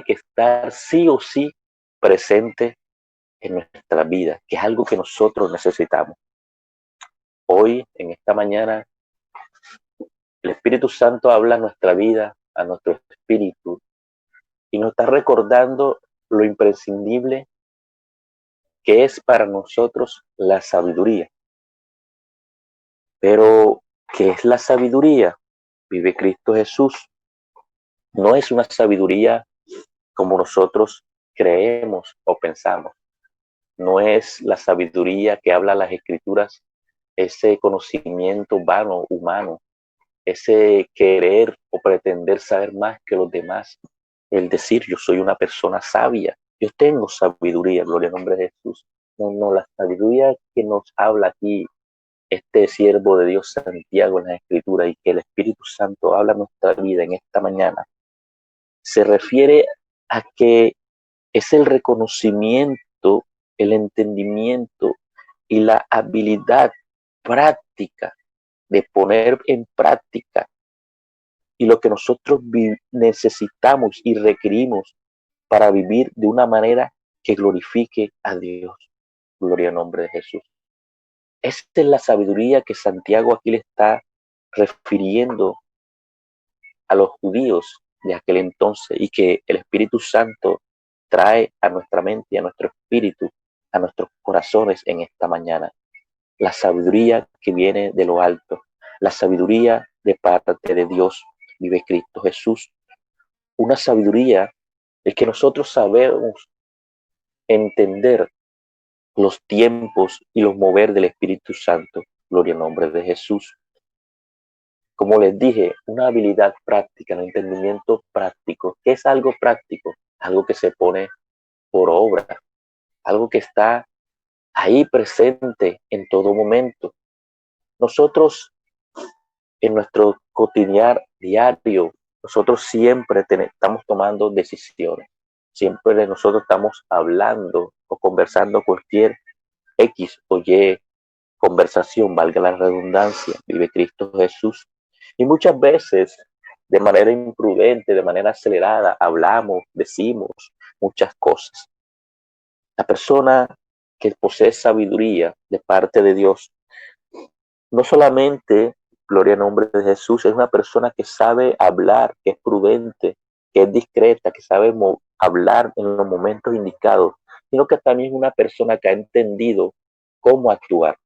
que estar sí o sí presente en nuestra vida, que es algo que nosotros necesitamos. Hoy, en esta mañana, el Espíritu Santo habla a nuestra vida, a nuestro espíritu, y nos está recordando lo imprescindible que es para nosotros la sabiduría. Pero, ¿qué es la sabiduría? Vive Cristo Jesús. No es una sabiduría como nosotros creemos o pensamos. No es la sabiduría que habla las Escrituras, ese conocimiento vano, humano, ese querer o pretender saber más que los demás, el decir yo soy una persona sabia, yo tengo sabiduría, gloria al nombre de Jesús. No, no, la sabiduría que nos habla aquí este siervo de Dios Santiago en la Escritura y que el Espíritu Santo habla en nuestra vida en esta mañana, se refiere a que es el reconocimiento, el entendimiento y la habilidad práctica de poner en práctica y lo que nosotros necesitamos y requerimos para vivir de una manera que glorifique a Dios. Gloria al nombre de Jesús. Esta es la sabiduría que Santiago aquí le está refiriendo a los judíos de aquel entonces y que el Espíritu Santo trae a nuestra mente y a nuestro espíritu, a nuestros corazones en esta mañana. La sabiduría que viene de lo alto, la sabiduría de parte de Dios, vive Cristo Jesús. Una sabiduría es que nosotros sabemos entender los tiempos y los mover del Espíritu Santo. Gloria al nombre de Jesús. Como les dije, una habilidad práctica, un entendimiento práctico. ¿Qué es algo práctico? Algo que se pone por obra, algo que está ahí presente en todo momento. Nosotros en nuestro cotidiano diario, nosotros siempre estamos tomando decisiones. Siempre nosotros estamos hablando o conversando cualquier X o Y conversación, valga la redundancia, vive Cristo Jesús. Y muchas veces, de manera imprudente, de manera acelerada, hablamos, decimos muchas cosas. La persona que posee sabiduría de parte de Dios, no solamente, gloria al nombre de Jesús, es una persona que sabe hablar, que es prudente, que es discreta, que sabe hablar en los momentos indicados, sino que también es una persona que ha entendido cómo actuar.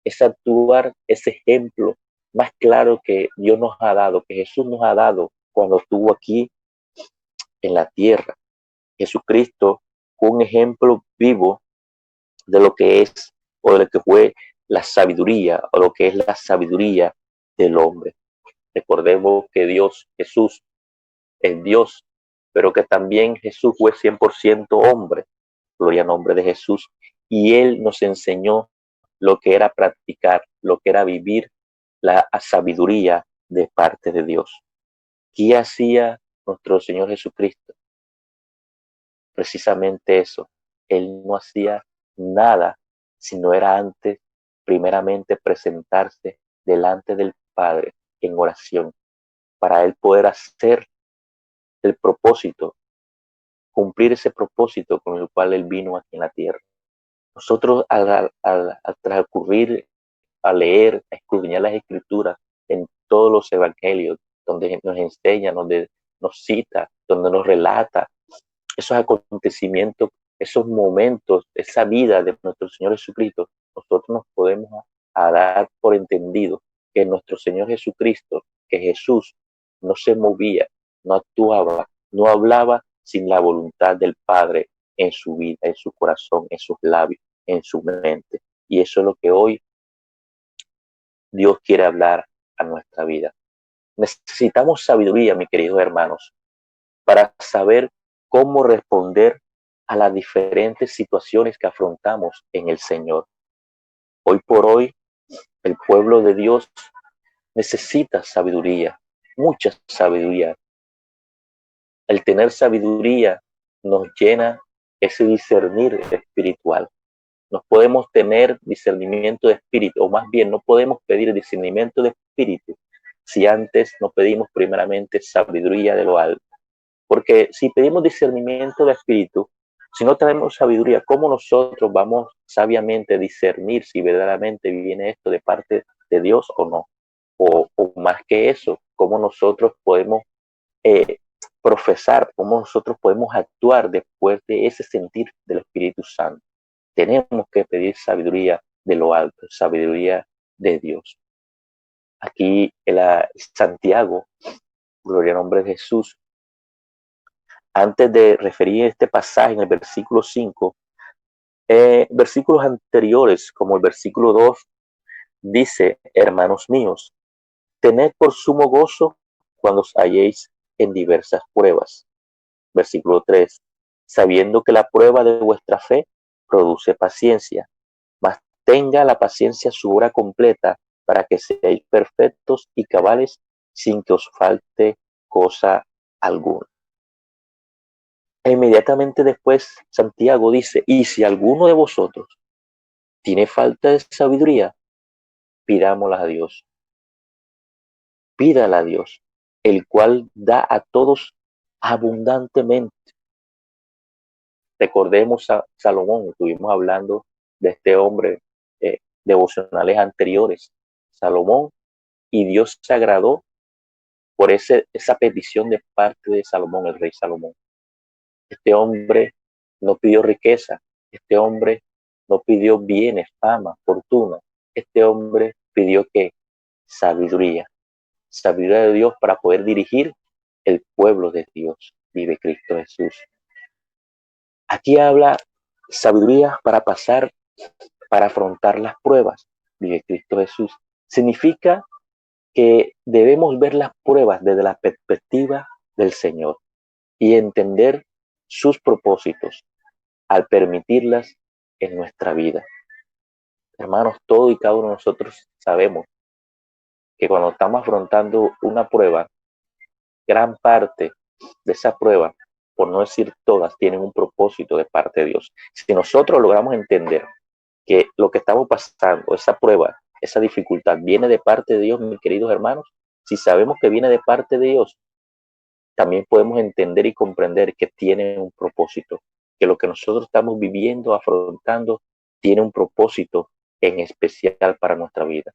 Es actuar ese ejemplo más claro que Dios nos ha dado, que Jesús nos ha dado cuando estuvo aquí en la tierra. Jesucristo fue un ejemplo vivo de lo que es o de lo que fue la sabiduría o lo que es la sabiduría del hombre. Recordemos que Dios, Jesús, es Dios, pero que también Jesús fue 100% hombre, gloria al nombre de Jesús, y Él nos enseñó lo que era practicar, lo que era vivir la sabiduría de parte de Dios. ¿Qué hacía nuestro Señor Jesucristo? Precisamente eso. Él no hacía nada si no era antes, primeramente, presentarse delante del Padre en oración, para Él poder hacer el propósito, cumplir ese propósito con el cual Él vino aquí en la tierra. Nosotros al transcurrir, a leer, a escudriñar las Escrituras en todos los evangelios, donde nos enseña, donde nos cita, donde nos relata esos acontecimientos, esos momentos, esa vida de nuestro Señor Jesucristo, nosotros nos podemos dar por entendido que nuestro Señor Jesucristo, que Jesús no se movía, no actuaba, no hablaba sin la voluntad del Padre en su vida, en su corazón, en sus labios, en su mente. Y eso es lo que hoy Dios quiere hablar a nuestra vida. Necesitamos sabiduría, mis queridos hermanos, para saber cómo responder a las diferentes situaciones que afrontamos en el Señor. Hoy por hoy, el pueblo de Dios necesita sabiduría, mucha sabiduría. El tener sabiduría nos llena ese discernir espiritual. No podemos tener discernimiento de espíritu, o más bien no podemos pedir discernimiento de espíritu si antes no pedimos primeramente sabiduría de lo alto. Porque si pedimos discernimiento de espíritu, si no tenemos sabiduría, ¿cómo nosotros vamos sabiamente a discernir si verdaderamente viene esto de parte de Dios o no? O más que eso, ¿cómo nosotros podemos eh, profesar, cómo nosotros podemos actuar después de ese sentir del Espíritu Santo? Tenemos que pedir sabiduría de lo alto, sabiduría de Dios. Aquí Santiago, gloria al nombre de Jesús, antes de referir este pasaje en el versículo 5, versículos anteriores, como el versículo 2, dice: hermanos míos, tened por sumo gozo cuando os halléis en diversas pruebas. Versículo 3, sabiendo que la prueba de vuestra fe produce paciencia, mas tenga la paciencia su obra completa, para que seáis perfectos y cabales sin que os falte cosa alguna. E inmediatamente después Santiago dice: y si alguno de vosotros tiene falta de sabiduría, pidámosla a Dios. Pídala a Dios, el cual da a todos abundantemente. Recordemos a Salomón, estuvimos hablando de este hombre, devocionales anteriores. Salomón, y Dios se agradó por esa petición de parte de Salomón, el rey Salomón. Este hombre no pidió riqueza, este hombre no pidió bienes, fama, fortuna. Este hombre pidió que sabiduría, sabiduría de Dios para poder dirigir el pueblo de Dios. Vive Cristo Jesús. Aquí habla sabiduría para pasar, para afrontar las pruebas. Vive Cristo Jesús. Significa que debemos ver las pruebas desde la perspectiva del Señor y entender sus propósitos al permitirlas en nuestra vida. Hermanos, todo y cada uno de nosotros sabemos que cuando estamos afrontando una prueba, gran parte de esa prueba, por no decir todas, tienen un propósito de parte de Dios. Si nosotros logramos entender que lo que estamos pasando, esa prueba, esa dificultad, viene de parte de Dios, mis queridos hermanos, si sabemos que viene de parte de Dios, también podemos entender y comprender que tiene un propósito, que lo que nosotros estamos viviendo, afrontando, tiene un propósito en especial para nuestra vida.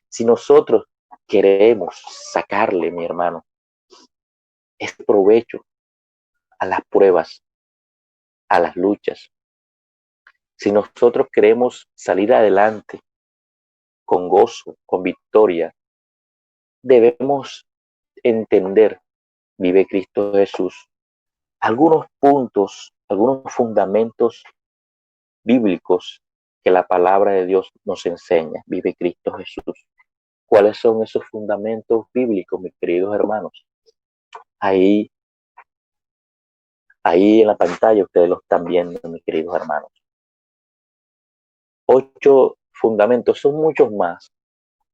Si nosotros queremos sacarle, mi hermano, ese provecho a las pruebas, a las luchas, si nosotros queremos salir adelante con gozo, con victoria, debemos entender, vive Cristo Jesús, algunos puntos, algunos fundamentos bíblicos que la palabra de Dios nos enseña. Vive Cristo Jesús. ¿Cuáles son esos fundamentos bíblicos, mis queridos hermanos? Ahí en la pantalla ustedes lo están viendo, mis queridos hermanos. 8 fundamentos, son muchos más.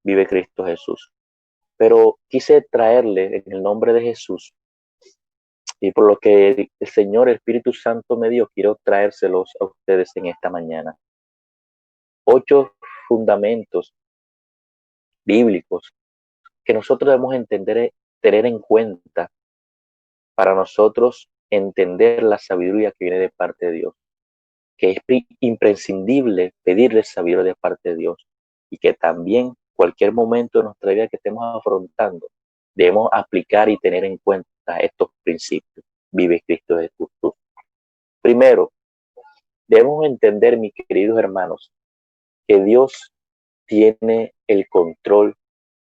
Vive Cristo Jesús. Pero quise traerle en el nombre de Jesús, y por lo que el Señor, el Espíritu Santo me dio, quiero traérselos a ustedes en esta mañana. 8 fundamentos bíblicos que nosotros debemos entender, tener en cuenta para nosotros entender la sabiduría que viene de parte de Dios, que es imprescindible pedirle sabiduría de parte de Dios, y que también cualquier momento de nuestra vida que estemos afrontando, debemos aplicar y tener en cuenta estos principios. Vive Cristo Jesús. Primero, debemos entender, mis queridos hermanos, que Dios tiene el control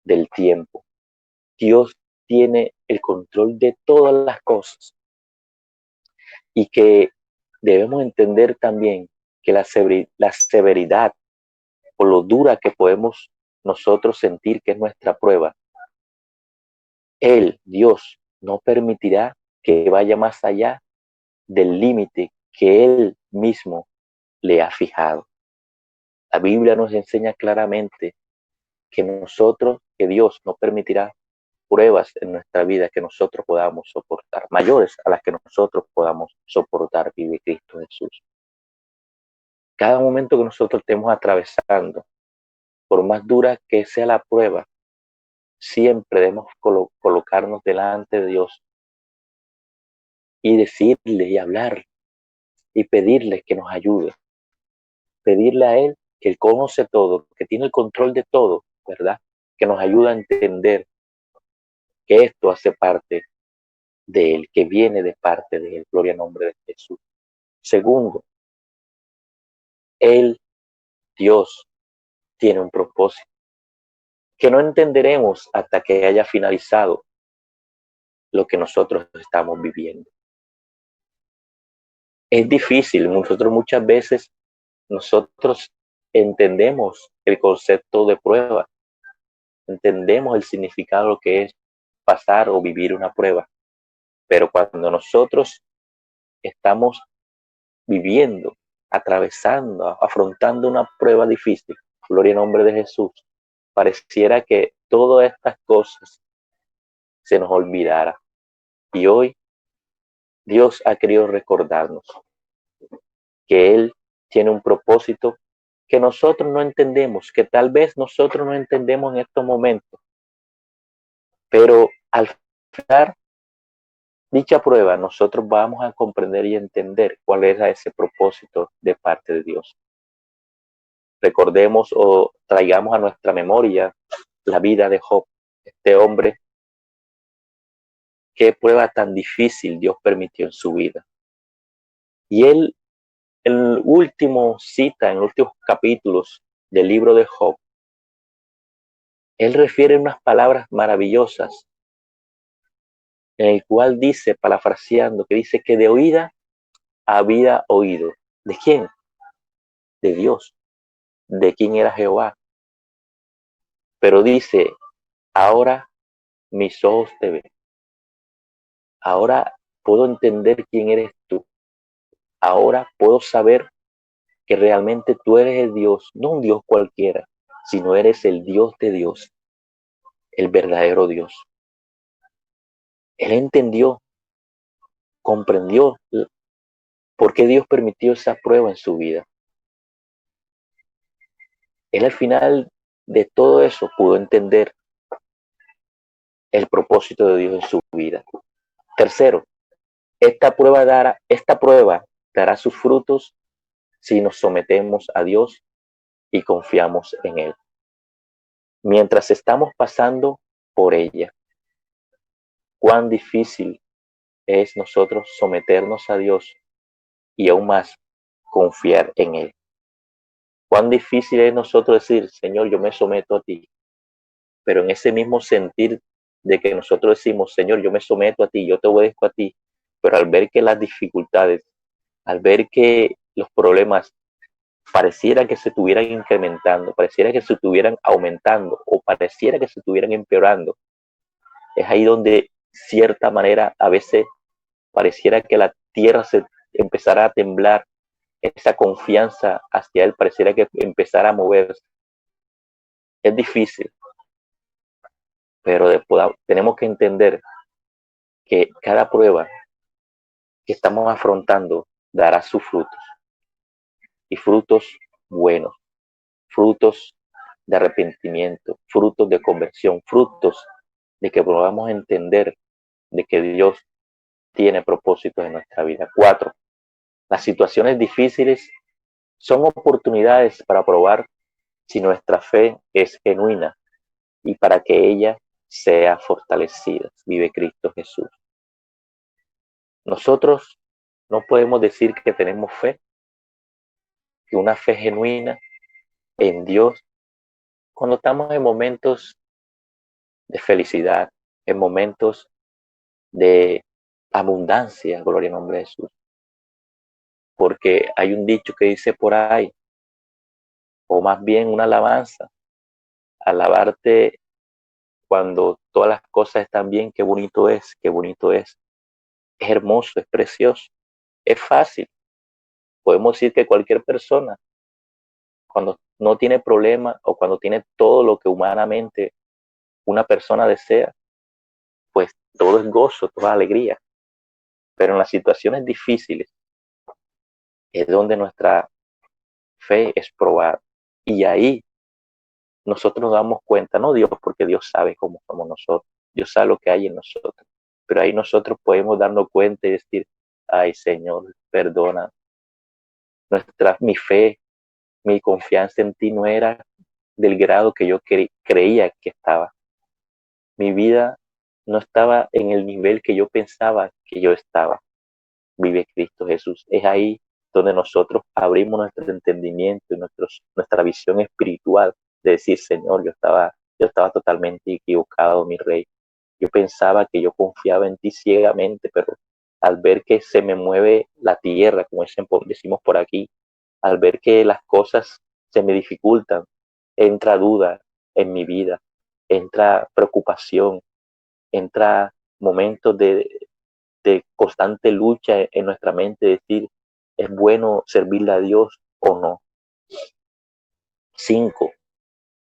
del tiempo. Dios tiene el control de todas las cosas, y que debemos entender también que la severidad o lo dura que podemos nosotros sentir que es nuestra prueba, Dios, no permitirá que vaya más allá del límite que Él mismo le ha fijado. La Biblia nos enseña claramente que Dios no permitirá pruebas en nuestra vida que nosotros podamos soportar, mayores a las que nosotros podamos soportar. Vive Cristo Jesús. Cada momento que nosotros estemos atravesando, por más dura que sea la prueba, siempre debemos colocarnos delante de Dios y decirle y hablar y pedirle que nos ayude. Pedirle a Él, que Él conoce todo, que tiene el control de todo, ¿verdad? Que nos ayuda a entender que esto hace parte de Él, que viene de parte de Él. Gloria al nombre de Jesús. Segundo, Él, Dios, tiene un propósito que no entenderemos hasta que haya finalizado lo que nosotros estamos viviendo. Es difícil, nosotros muchas veces, nosotros entendemos el concepto de prueba, entendemos el significado de lo que es pasar o vivir una prueba, pero cuando nosotros estamos viviendo, atravesando, afrontando una prueba difícil, gloria en nombre de Jesús, pareciera que todas estas cosas se nos olvidara. Y hoy Dios ha querido recordarnos que Él tiene un propósito que nosotros no entendemos, que tal vez nosotros no entendemos en estos momentos, pero al final dicha prueba nosotros vamos a comprender y entender cuál era ese propósito de parte de Dios. Recordemos o traigamos a nuestra memoria la vida de Job, este hombre, qué prueba tan difícil Dios permitió en su vida. Y él, en el último cita, en los últimos capítulos del libro de Job, él refiere unas palabras maravillosas, en el cual dice, parafraseando, que dice que de oída había oído. ¿De quién? De Dios. ¿De quién era Jehová? Pero dice, ahora mis ojos te ven. Ahora puedo entender quién eres tú. Ahora puedo saber que realmente tú eres el Dios, no un Dios cualquiera, sino eres el Dios de Dios, el verdadero Dios. Él entendió, comprendió por qué Dios permitió esa prueba en su vida. Él al final de todo eso pudo entender el propósito de Dios en su vida. Tercero, esta prueba dará sus frutos si nos sometemos a Dios y confiamos en Él. Mientras estamos pasando por ella, cuán difícil es nosotros someternos a Dios y aún más confiar en Él. Cuán difícil es nosotros decir, Señor, yo me someto a ti, pero en ese mismo sentir de que nosotros decimos, Señor, yo me someto a ti, yo te obedezco a ti, pero al ver que las dificultades, al ver que los problemas pareciera que se estuvieran incrementando, pareciera que se estuvieran aumentando o pareciera que se estuvieran empeorando, es ahí donde cierta manera a veces pareciera que la tierra se empezara a temblar, esa confianza hacia Él pareciera que empezara a moverse. Es difícil, pero tenemos que entender que cada prueba que estamos afrontando dará sus frutos y frutos buenos, frutos de arrepentimiento, frutos de conversión, frutos de que podamos entender de que Dios tiene propósitos en nuestra vida. 4. Las situaciones difíciles son oportunidades para probar si nuestra fe es genuina y para que ella sea fortalecida. Vive Cristo Jesús. Nosotros no podemos decir que tenemos fe, que una fe genuina en Dios, cuando estamos en momentos de felicidad, en momentos de abundancia, gloria al nombre de Jesús. Porque hay un dicho que dice por ahí, o más bien una alabanza, alabarte cuando todas las cosas están bien, qué bonito es, qué bonito es. Es hermoso, es precioso, es fácil. Podemos decir que cualquier persona, cuando no tiene problema o cuando tiene todo lo que humanamente una persona desea, pues todo es gozo, toda alegría. Pero en las situaciones difíciles es donde nuestra fe es probada. Y ahí nosotros nos damos cuenta, no Dios, porque Dios sabe cómo somos nosotros, Dios sabe lo que hay en nosotros. Pero ahí nosotros podemos darnos cuenta y decir, Ay, Señor, perdona. Mi fe, mi confianza en ti no era del grado que yo creía que estaba. Mi vida no estaba en el nivel que yo pensaba que yo estaba. Vive Cristo Jesús. Es ahí donde nosotros abrimos nuestro entendimiento y nuestra visión espiritual de decir, Señor, yo estaba totalmente equivocado, mi Rey. Yo pensaba que yo confiaba en ti ciegamente, pero al ver que se me mueve la tierra, como decimos por aquí, al ver que las cosas se me dificultan, entra duda en mi vida, entra preocupación, entra momentos de constante lucha en nuestra mente, decir, ¿es bueno servirle a Dios o no? 5.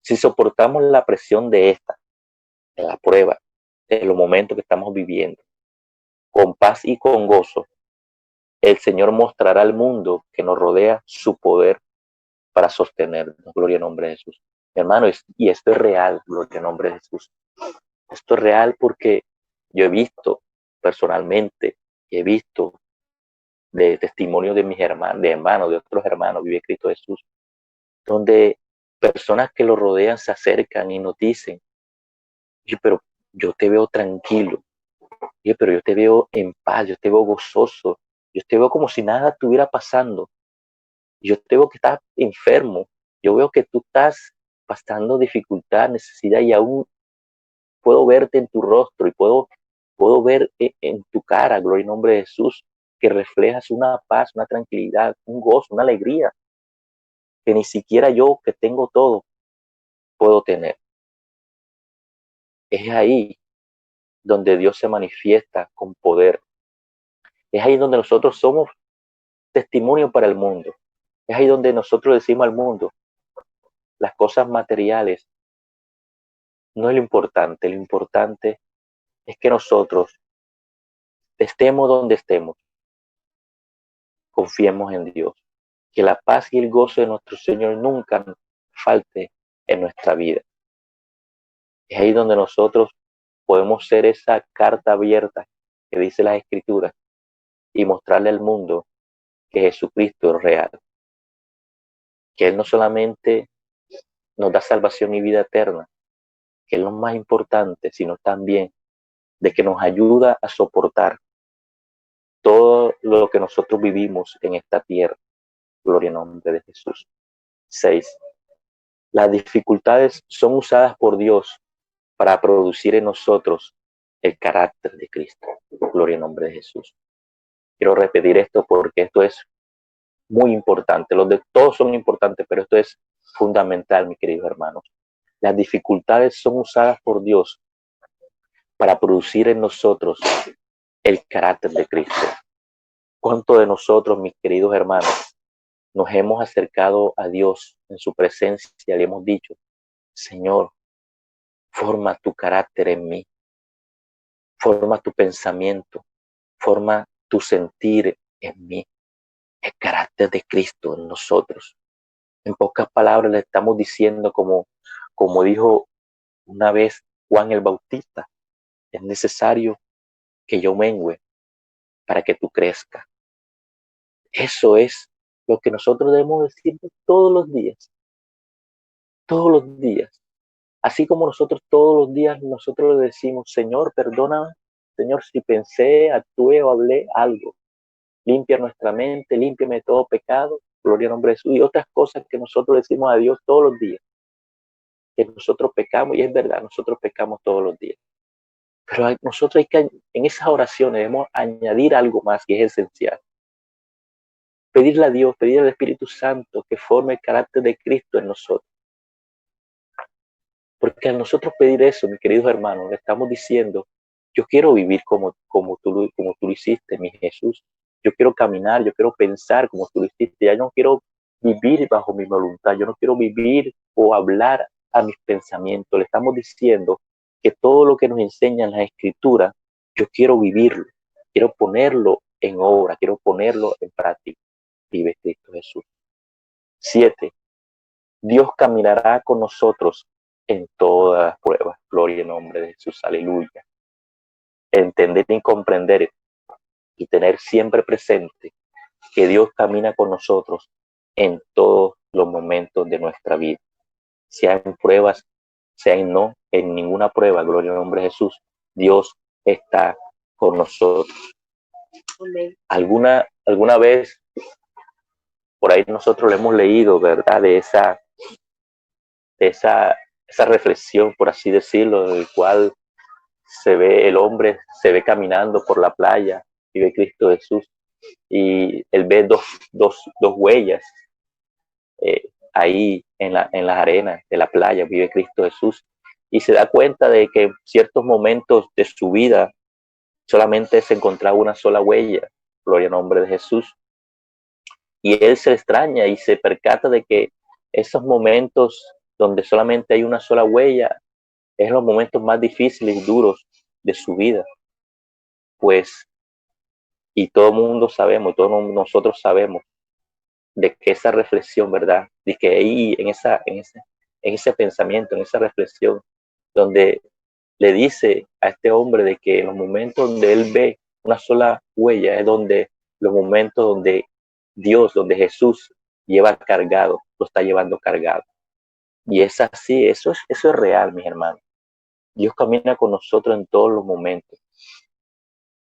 Si soportamos la presión de la prueba, de los momentos que estamos viviendo, con paz y con gozo, el Señor mostrará al mundo que nos rodea su poder para sostenernos. Gloria al nombre de Jesús. Mi hermano, y esto es real, gloria al nombre de Jesús. Esto es real porque yo he visto personalmente, he visto de testimonio de mis hermanos, de otros hermanos, vive Cristo Jesús, donde personas que lo rodean se acercan y nos dicen, pero yo te veo tranquilo, pero yo te veo en paz, yo te veo gozoso, yo te veo como si nada estuviera pasando, yo te veo que estás enfermo, yo veo que tú estás pasando dificultad, necesidad y aún puedo verte en tu rostro y puedo ver en tu cara, gloria en nombre de Jesús, que reflejas una paz, una tranquilidad, un gozo, una alegría que ni siquiera yo que tengo todo puedo tener. Es ahí donde Dios se manifiesta con poder. Es ahí donde nosotros somos testimonio para el mundo. Es ahí donde nosotros decimos al mundo, las cosas materiales no es lo importante es que nosotros estemos donde estemos, confiemos en Dios, que la paz y el gozo de nuestro Señor nunca falte en nuestra vida. Es ahí donde nosotros podemos ser esa carta abierta que dice las Escrituras y mostrarle al mundo que Jesucristo es real, que Él no solamente nos da salvación y vida eterna, que es lo más importante, sino también de que nos ayuda a soportar todo lo que nosotros vivimos en esta tierra. Gloria en nombre de Jesús. 6. Las dificultades son usadas por Dios para producir en nosotros el carácter de Cristo. Gloria en nombre de Jesús. Quiero repetir esto porque esto es muy importante. Los de todos son importantes, pero esto es fundamental, mis queridos hermanos. Las dificultades son usadas por Dios para producir en nosotros el carácter de Cristo. ¿Cuánto de nosotros, mis queridos hermanos, nos hemos acercado a Dios en su presencia y le hemos dicho, Señor, forma tu carácter en mí, forma tu pensamiento, forma tu sentir en mí, el carácter de Cristo en nosotros? En pocas palabras le estamos diciendo como dijo una vez Juan el Bautista, es necesario que yo mengüe para que tú crezcas. Eso es lo que nosotros debemos decir todos los días, todos los días. Así como nosotros todos los días nosotros le decimos, Señor, perdóname, Señor, si pensé, actué o hablé algo. Limpia nuestra mente, límpiame de todo pecado, gloria al nombre de Jesús. Y otras cosas que nosotros decimos a Dios todos los días, que nosotros pecamos, y es verdad, nosotros pecamos todos los días. Pero nosotros hay que, en esas oraciones debemos añadir algo más que es esencial. Pedirle a Dios, pedirle al Espíritu Santo que forme el carácter de Cristo en nosotros. Porque al nosotros pedir eso, mis queridos hermanos, le estamos diciendo, yo quiero vivir como tú lo hiciste, mi Jesús. Yo quiero caminar, yo quiero pensar como tú lo hiciste. Ya no quiero vivir bajo mi voluntad, yo no quiero vivir o hablar a mis pensamientos. Le estamos diciendo que todo lo que nos enseñan las Escrituras, yo quiero vivirlo, quiero ponerlo en obra, quiero ponerlo en práctica. Vive Cristo Jesús. 7. Dios caminará con nosotros en todas las pruebas. Gloria en nombre de Jesús. Aleluya. Entender y comprender y tener siempre presente que Dios camina con nosotros en todos los momentos de nuestra vida, sea en pruebas, sea en no, en ninguna prueba, gloria al nombre de Jesús, Dios está con nosotros. Alguna vez por ahí nosotros lo hemos leído, ¿verdad? De esa reflexión, por así decirlo, en el cual el hombre se ve caminando por la playa y ve Cristo Jesús y él ve dos huellas ahí en las arenas de la playa, vive Cristo Jesús y se da cuenta de que en ciertos momentos de su vida solamente se encontraba una sola huella, gloria al nombre de Jesús, y él se extraña y se percata de que esos momentos donde solamente hay una sola huella es los momentos más difíciles y duros de su vida, pues, y todo el mundo sabemos, todos nosotros sabemos de que esa reflexión, ¿verdad? De que ahí en ese pensamiento, en esa reflexión, donde le dice a este hombre de que en los momentos donde él ve una sola huella es donde los momentos donde Dios, donde Jesús lleva cargado, lo está llevando cargado. Y es así, eso es real, mis hermanos. Dios camina con nosotros en todos los momentos.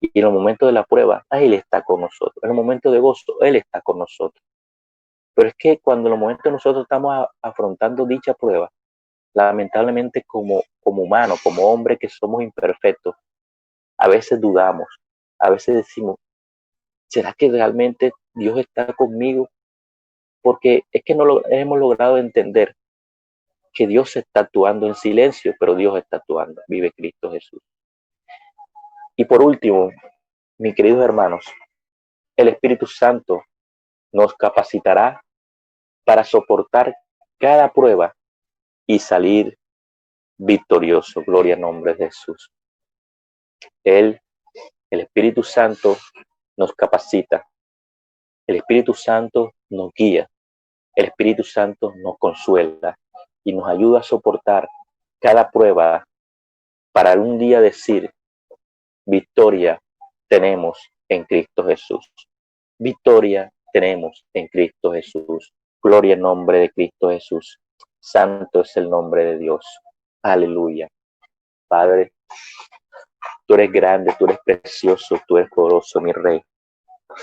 Y en los momentos de la prueba, Él está con nosotros. En los momentos de gozo, Él está con nosotros. Pero es que cuando en los momentos nosotros estamos afrontando dicha prueba, lamentablemente como humanos, como hombres que somos imperfectos, a veces dudamos, a veces decimos, ¿será que realmente Dios está conmigo? Porque es que no hemos logrado entender que Dios está actuando en silencio, pero Dios está actuando, vive Cristo Jesús. Y por último, mis queridos hermanos, el Espíritu Santo nos capacitará para soportar cada prueba y salir victorioso. Gloria al nombre de Jesús. El Espíritu Santo nos capacita. El Espíritu Santo nos guía. El Espíritu Santo nos consuela y nos ayuda a soportar cada prueba para un día decir, victoria tenemos en Cristo Jesús. Victoria tenemos en Cristo Jesús. Gloria al nombre de Cristo Jesús. Santo es el nombre de Dios. Aleluya. Padre, tú eres grande, tú eres precioso, tú eres poderoso, mi Rey.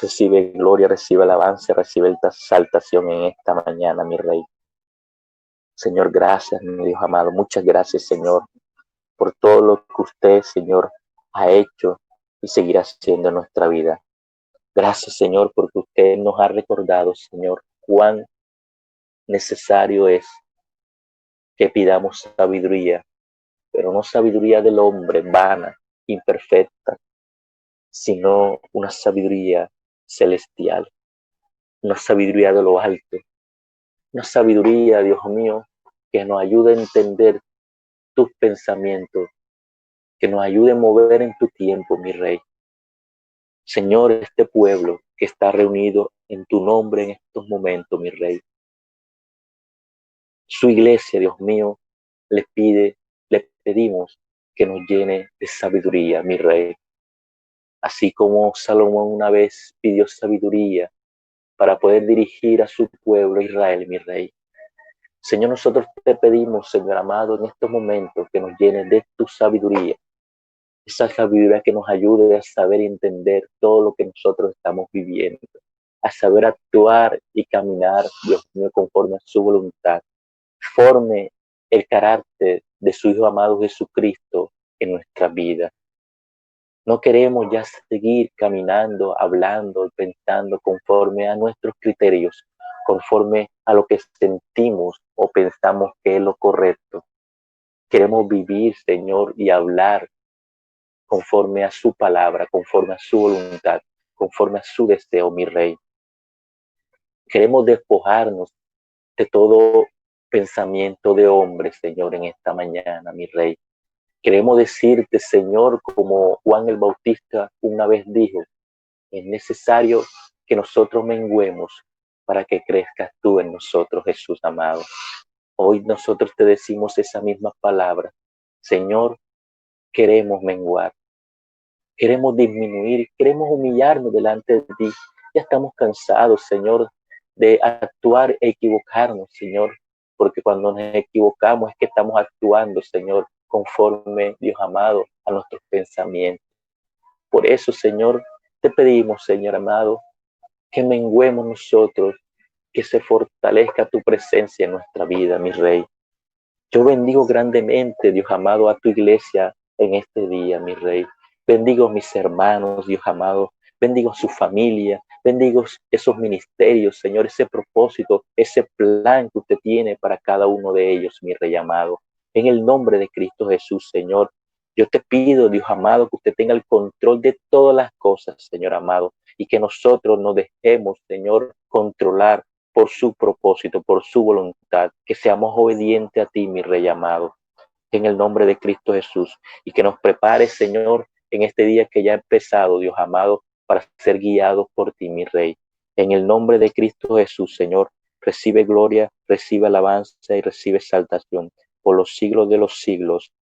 Recibe gloria, recibe alabanza, recibe exaltación en esta mañana, mi Rey. Señor, gracias, mi Dios amado. Muchas gracias, Señor, por todo lo que usted, Señor, ha hecho y seguirá haciendo en nuestra vida. Gracias, Señor, porque usted nos ha recordado, Señor, cuán necesario es que pidamos sabiduría, pero no sabiduría del hombre, vana, imperfecta, sino una sabiduría celestial, una sabiduría de lo alto, una sabiduría, Dios mío, que nos ayude a entender tus pensamientos, que nos ayude a mover en tu tiempo, mi Rey. Señor, este pueblo que está reunido en tu nombre en estos momentos, mi Rey, su iglesia, Dios mío, le pedimos que nos llene de sabiduría, mi Rey. Así como Salomón una vez pidió sabiduría para poder dirigir a su pueblo Israel, mi Rey. Señor, nosotros te pedimos, Señor amado, en estos momentos que nos llenes de tu sabiduría. Esa sabiduría que nos ayude a saber y entender todo lo que nosotros estamos viviendo. A saber actuar y caminar, Dios mío, conforme a su voluntad. Forme el carácter de su Hijo amado Jesucristo en nuestra vida. No queremos ya seguir caminando, hablando y pensando conforme a nuestros criterios, conforme a lo que sentimos o pensamos que es lo correcto. Queremos vivir, Señor, y hablar conforme a su palabra, conforme a su voluntad, conforme a su deseo, mi Rey. Queremos despojarnos de todo pensamiento de hombre, Señor, en esta mañana, mi Rey. Queremos decirte, Señor, como Juan el Bautista una vez dijo, es necesario que nosotros menguemos para que crezcas tú en nosotros, Jesús amado. Hoy nosotros te decimos esa misma palabra. Señor, queremos menguar, queremos disminuir, queremos humillarnos delante de ti. Ya estamos cansados, Señor, de actuar e equivocarnos, Señor, porque cuando nos equivocamos es que estamos actuando, Señor, conforme, Dios amado, a nuestros pensamientos. Por eso, Señor, te pedimos, Señor amado, que menguemos nosotros, que se fortalezca tu presencia en nuestra vida, mi Rey. Yo bendigo grandemente, Dios amado, a tu iglesia en este día, mi Rey. Bendigo a mis hermanos, Dios amado. Bendigo a su familia. Bendigo esos ministerios, Señor, ese propósito, ese plan que usted tiene para cada uno de ellos, mi Rey amado. En el nombre de Cristo Jesús, Señor, yo te pido, Dios amado, que usted tenga el control de todas las cosas, Señor amado, y que nosotros nos dejemos, Señor, controlar por su propósito, por su voluntad, que seamos obedientes a ti, mi Rey amado, en el nombre de Cristo Jesús, y que nos prepares, Señor, en este día que ya ha empezado, Dios amado, para ser guiados por ti, mi Rey. En el nombre de Cristo Jesús, Señor, recibe gloria, recibe alabanza y recibe exaltación por los siglos de los siglos.